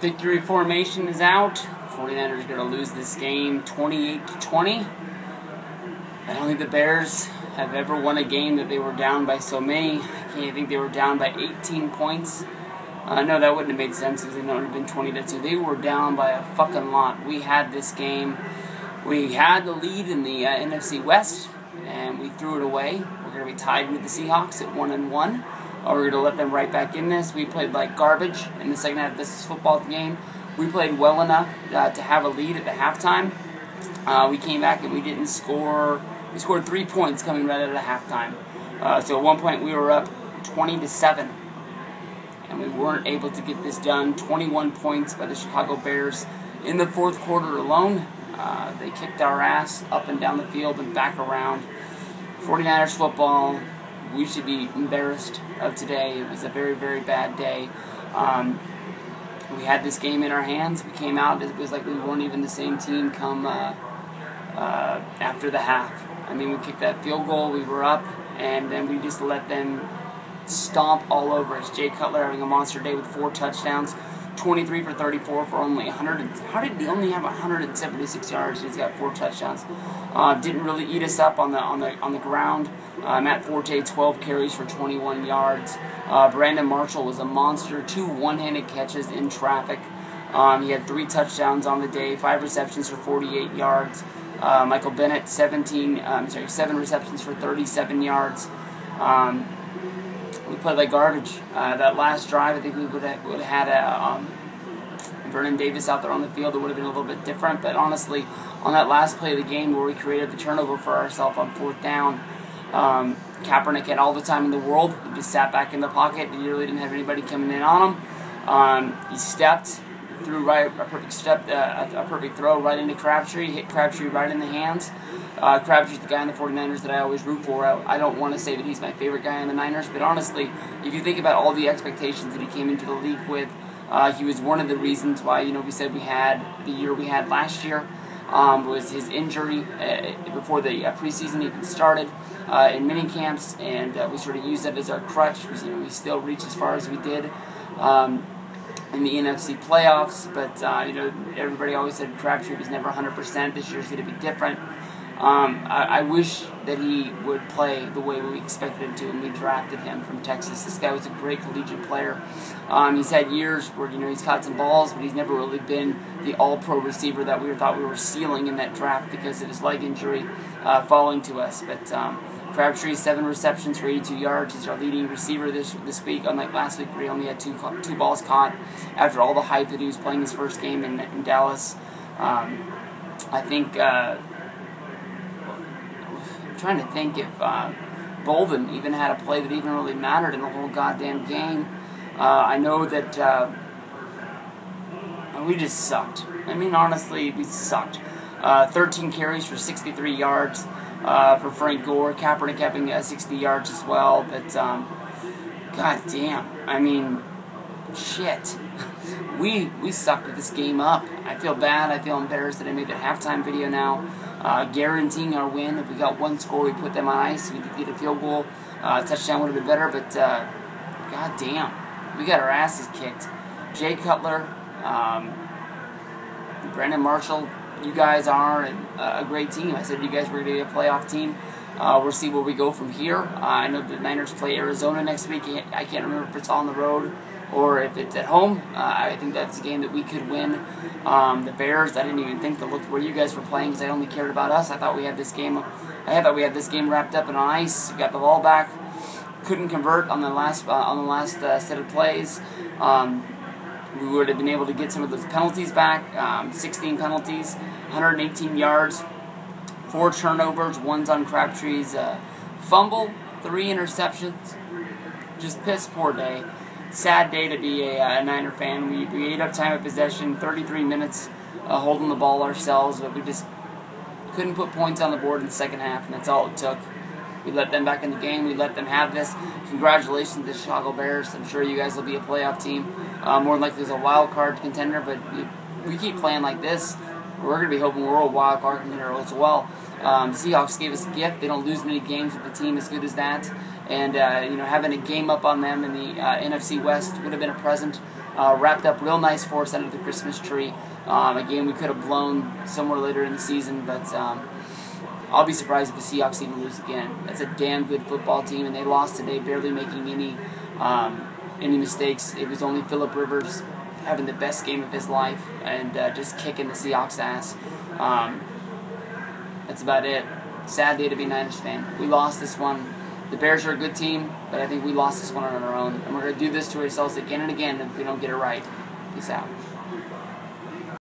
Victory formation is out. 49ers are going to lose this game 28-20. I don't think the Bears have ever won a game that they were down by so many. I think they were down by 18 points. No, that wouldn't have made sense because it would have been 20-2. They were down by a fucking lot. We had this game. We had the lead in the NFC West, and we threw it away. We're going to be tied with the Seahawks at 1-1. We're going to let them right back in this. We played like garbage in the second half of this football game. We played well enough to have a lead at the halftime. We came back and we didn't score. We scored 3 points coming right out of the halftime. So at one point we were up 20-7. And we weren't able to get this done. 21 points by the Chicago Bears in the fourth quarter alone. They kicked our ass up and down the field and back around. 49ers football, we should be embarrassed of today. It was a very, very bad day. We had this game in our hands. We came out. It was like we weren't even the same team come after the half. I mean, we kicked that field goal. We were up, and then we just let them stomp all over us. Jay Cutler having a monster day with 4 touchdowns, 23 for 34 for only 100. How did he only have 176 yards? He's got 4 touchdowns. Didn't really eat us up on the ground. Matt Forte 12 carries for 21 yards. Brandon Marshall was a monster. 2 one-handed catches in traffic. He had 3 touchdowns on the day, 5 receptions for 48 yards. Michael Bennett 7 receptions for 37 yards. We played like garbage. That last drive, I think we would have had Vernon Davis out there on the field. It would have been a little bit different. But honestly, on that last play of the game where we created the turnover for ourselves on 4th down, Kaepernick had all the time in the world. He just sat back in the pocket. He really didn't have anybody coming in on him. He stepped, threw a perfect throw right into Crabtree. Hit Crabtree right in the hands. Crabtree's the guy in the 49ers that I always root for. I don't want to say that he's my favorite guy in the Niners, but honestly, if you think about all the expectations that he came into the league with, he was one of the reasons why, we said we had the year we had last year, was his injury before the preseason even started in mini camps, and we sort of used that as our crutch. We still reached as far as we did in the NFC playoffs, but everybody always said Crabtree was never 100%. This year's going to be different. I wish that he would play the way we expected him to when we drafted him from Texas. This guy was a great collegiate player. He's had years where he's caught some balls, but he's never really been the all-pro receiver that we thought we were stealing in that draft because of his leg injury falling to us. But Crabtree 7 receptions for 82 yards. He's our leading receiver this week, unlike last week where he only had two balls caught after all the hype that he was playing his first game in Dallas. I think. Trying to think if Bolden even had a play that even really mattered in the whole goddamn game. I know that we just sucked. I mean, honestly, we sucked. 13 carries for 63 yards for Frank Gore. Kaepernick having 60 yards as well. But, goddamn, I mean, shit. We sucked at this game up. I feel bad. I feel embarrassed that I made that halftime video now. Guaranteeing our win. If we got one score, we put them on ice. We could get a field goal. Touchdown would have been better, but goddamn, we got our asses kicked. Jay Cutler, Brandon Marshall, you guys are a great team. I said you guys were going to be a playoff team. We'll see where we go from here. I know the Niners play Arizona next week. I can't remember if it's on the road or if it's at home. I think that's a game that we could win. The Bears, I didn't even think to look where you guys were playing because I only cared about us. I thought we had this game wrapped up and on ice. We got the ball back. Couldn't convert on the last set of plays. We would have been able to get some of those penalties back. 16 penalties, 118 yards, 4 turnovers. One's on Crabtree's fumble, 3 interceptions. Just piss poor day. Sad day to be a Niner fan. We ate up time of possession, 33 minutes holding the ball ourselves, but we just couldn't put points on the board in the second half, and that's all it took. We let them back in the game. We let them have this. Congratulations to the Chicago Bears. I'm sure you guys will be a playoff team. More than likely as a wild card contender, but we keep playing like this, we're going to be hoping we're a wild card contender as well. Seahawks gave us a gift. They don't lose many games with a team as good as that. And, having a game up on them in the NFC West would have been a present. wrapped up real nice for us under the Christmas tree. Again, we could have blown somewhere later in the season, but I'll be surprised if the Seahawks even lose again. That's a damn good football team, and they lost today, barely making any mistakes. It was only Phillip Rivers having the best game of his life and just kicking the Seahawks' ass. That's about it. Sad day to be a Niners fan. We lost this one. The Bears are a good team, but I think we lost this one on our own. And we're going to do this to ourselves again and again if we don't get it right. Peace out.